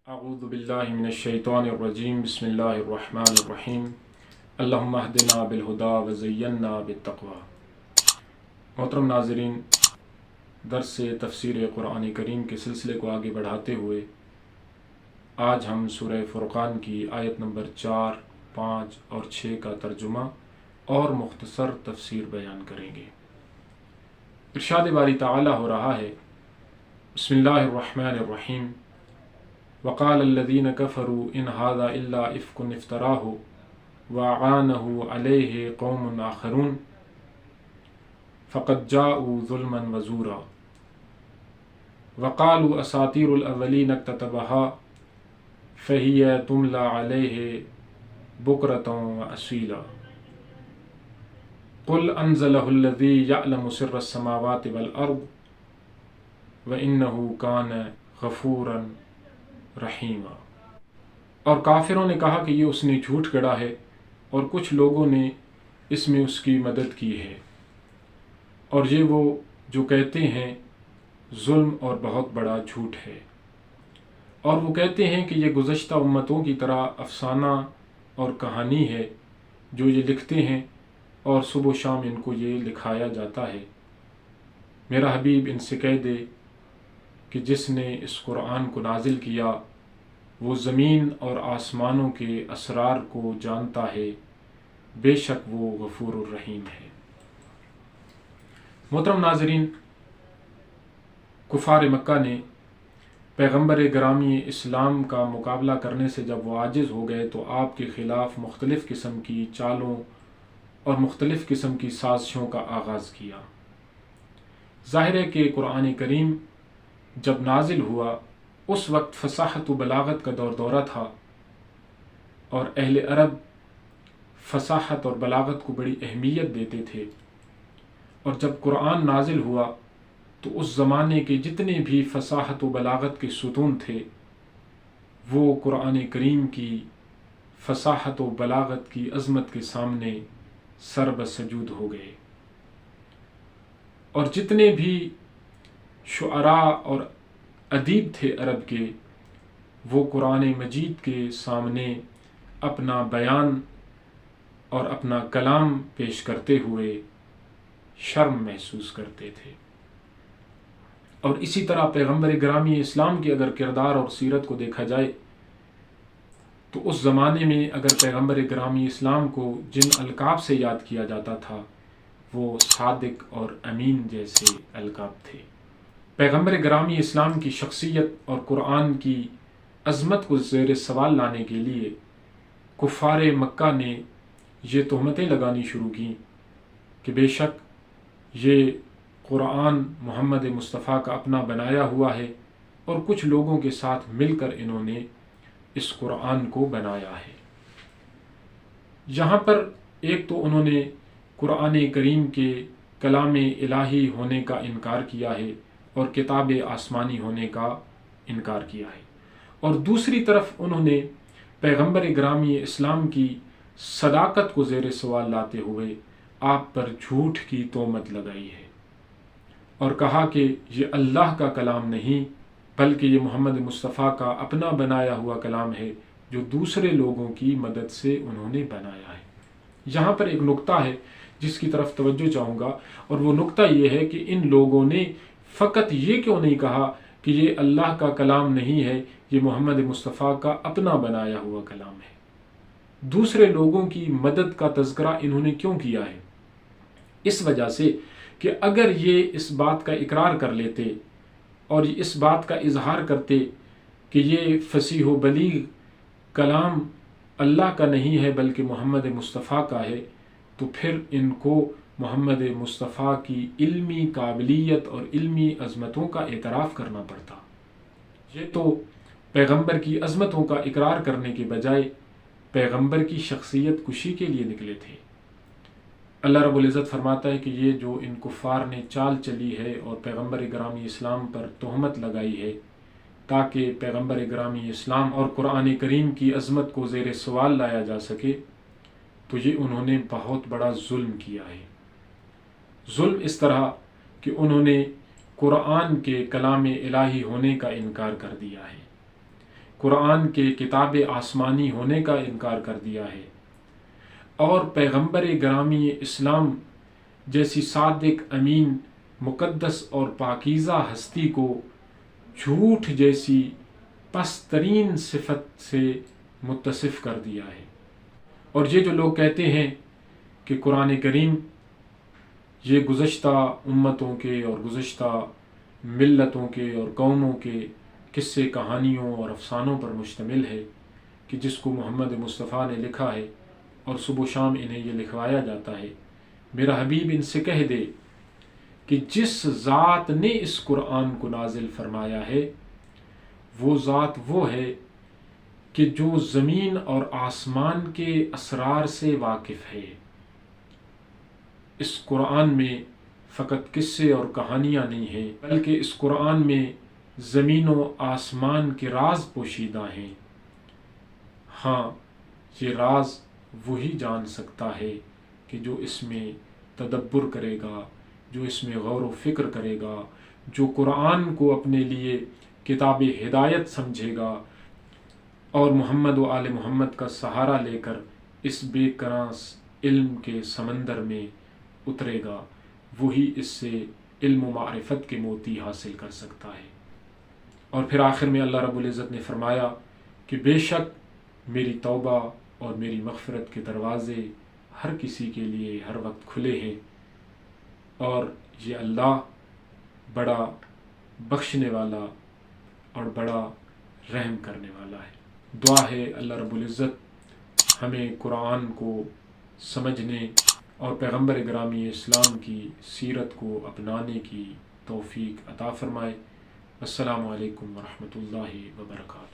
اعوذ باللہ من الشیطان الرجیم بسم اللہ الرحمن الرحیم اللہم اہدنا بالہدا وزینا بالتقوی۔ محترم ناظرین، درس تفسیر قرآن کریم کے سلسلے کو آگے بڑھاتے ہوئے آج ہم سورہ فرقان کی آیت نمبر 4، 5 اور 6 کا ترجمہ اور مختصر تفسیر بیان کریں گے۔ ارشاد باری تعالی ہو رہا ہے، بسم اللہ الرحمن الرحیم، وقال الذين كفروا ان هذا الا افك افتراه واعانه عليه قوم آخرون فقد جاءوا ظلما وزورا وقالوا اساطير الاولين اكتتبها فهي تملى عليه بكرة واصيلا قل انزله الذي يعلم سر السماوات والارض وانه كان غفورا رحیمہ۔ اور کافروں نے کہا کہ یہ اس نے جھوٹ گڑھا ہے اور کچھ لوگوں نے اس میں اس کی مدد کی ہے، اور یہ وہ جو کہتے ہیں ظلم اور بہت بڑا جھوٹ ہے، اور وہ کہتے ہیں کہ یہ گزشتہ امتوں کی طرح افسانہ اور کہانی ہے جو یہ لکھتے ہیں اور صبح و شام ان کو یہ لکھایا جاتا ہے۔ میرا حبیب ان سے کہہ دے کہ جس نے اس قرآن کو نازل کیا وہ زمین اور آسمانوں کے اسرار کو جانتا ہے، بے شک وہ غفور الرحیم ہے۔ محترم ناظرین، کفار مکہ نے پیغمبر گرامی اسلام کا مقابلہ کرنے سے جب وہ عاجز ہو گئے تو آپ کے خلاف مختلف قسم کی چالوں اور مختلف قسم کی سازشوں کا آغاز کیا۔ ظاہر ہے کہ قرآن کریم جب نازل ہوا اس وقت فصاحت و بلاغت کا دورہ تھا، اور اہل عرب فصاحت اور بلاغت کو بڑی اہمیت دیتے تھے، اور جب قرآن نازل ہوا تو اس زمانے کے جتنے بھی فصاحت و بلاغت کے ستون تھے وہ قرآن کریم کی فصاحت و بلاغت کی عظمت کے سامنے سر بسجود ہو گئے، اور جتنے بھی شعراء اور ادیب تھے عرب کے، وہ قرآن مجید کے سامنے اپنا بیان اور اپنا کلام پیش کرتے ہوئے شرم محسوس کرتے تھے۔ اور اسی طرح پیغمبر گرامی اسلام کی اگر کردار اور سیرت کو دیکھا جائے تو اس زمانے میں اگر پیغمبر گرامی اسلام کو جن القاب سے یاد کیا جاتا تھا وہ صادق اور امین جیسے القاب تھے۔ پیغمبر گرامی اسلام کی شخصیت اور قرآن کی عظمت کو زیر سوال لانے کے لیے کفار مکہ نے یہ تہمتیں لگانی شروع کیں کہ بے شک یہ قرآن محمد مصطفیٰ کا اپنا بنایا ہوا ہے، اور کچھ لوگوں کے ساتھ مل کر انہوں نے اس قرآن کو بنایا ہے۔ یہاں پر ایک تو انہوں نے قرآن کریم کے کلام الہی ہونے کا انکار کیا ہے اور کتاب آسمانی ہونے کا انکار کیا ہے، اور دوسری طرف انہوں نے پیغمبر گرامی اسلام کی صداقت کو زیر سوال لاتے ہوئے آپ پر جھوٹ کی تہمت لگائی ہے، اور کہا کہ یہ اللہ کا کلام نہیں بلکہ یہ محمد مصطفیٰ کا اپنا بنایا ہوا کلام ہے جو دوسرے لوگوں کی مدد سے انہوں نے بنایا ہے۔ یہاں پر ایک نقطہ ہے جس کی طرف توجہ چاہوں گا، اور وہ نقطہ یہ ہے کہ ان لوگوں نے فقط یہ کیوں نہیں کہا کہ یہ اللہ کا کلام نہیں ہے، یہ محمد مصطفیٰ کا اپنا بنایا ہوا کلام ہے؟ دوسرے لوگوں کی مدد کا تذکرہ انہوں نے کیوں کیا ہے؟ اس وجہ سے کہ اگر یہ اس بات کا اقرار کر لیتے اور اس بات کا اظہار کرتے کہ یہ فصیح و بلیغ کلام اللہ کا نہیں ہے بلکہ محمد مصطفیٰ کا ہے، تو پھر ان کو محمد مصطفیٰ کی علمی قابلیت اور علمی عظمتوں کا اعتراف کرنا پڑتا۔ یہ تو پیغمبر کی عظمتوں کا اقرار کرنے کے بجائے پیغمبر کی شخصیت کشی کے لیے نکلے تھے۔ اللہ رب العزت فرماتا ہے کہ یہ جو ان کفار نے چال چلی ہے اور پیغمبر گرامی اسلام پر تہمت لگائی ہے تاکہ پیغمبر گرامی اسلام اور قرآن کریم کی عظمت کو زیر سوال لایا جا سکے، تو یہ انہوں نے بہت بڑا ظلم کیا ہے۔ ظلم اس طرح کہ انہوں نے قرآن کے کلام الہی ہونے کا انکار کر دیا ہے۔ قرآن کے کتاب آسمانی ہونے کا انکار کر دیا ہے، اور پیغمبر گرامی اسلام جیسی صادق، امین، مقدس اور پاکیزہ ہستی کو جھوٹ جیسی پست ترین صفت سے متصف کر دیا ہے۔ اور یہ جو لوگ کہتے ہیں کہ قرآن کریم یہ گزشتہ امتوں کے اور گزشتہ ملتوں کے اور قوموں کے قصے، کہانیوں اور افسانوں پر مشتمل ہے، کہ جس کو محمد مصطفیٰ نے لکھا ہے اور صبح و شام انہیں یہ لکھوایا جاتا ہے، میرا حبیب ان سے کہہ دے کہ جس ذات نے اس قرآن کو نازل فرمایا ہے وہ ذات وہ ہے کہ جو زمین اور آسمان کے اسرار سے واقف ہے۔ اس قرآن میں فقط قصے اور کہانیاں نہیں ہیں، بلکہ اس قرآن میں زمین و آسمان کے راز پوشیدہ ہیں۔ ہاں، یہ راز وہی جان سکتا ہے کہ جو اس میں تدبر کرے گا، جو اس میں غور و فکر کرے گا، جو قرآن کو اپنے لیے کتاب ہدایت سمجھے گا اور محمد و آل محمد کا سہارا لے کر اس بے کناس علم کے سمندر میں اترے گا، وہی اس سے علم و معرفت کے موتی حاصل کر سکتا ہے۔ اور پھر آخر میں اللہ رب العزت نے فرمایا کہ بے شک میری توبہ اور میری مغفرت کے دروازے ہر کسی کے لیے ہر وقت کھلے ہیں، اور یہ اللہ بڑا بخشنے والا اور بڑا رحم کرنے والا ہے۔ دعا ہے اللہ رب العزت ہمیں قرآن کو سمجھنے اور پیغمبر گرامی اسلام کی سیرت کو اپنانے کی توفیق عطا فرمائے۔ السلام علیکم ورحمۃ اللہ وبرکاتہ۔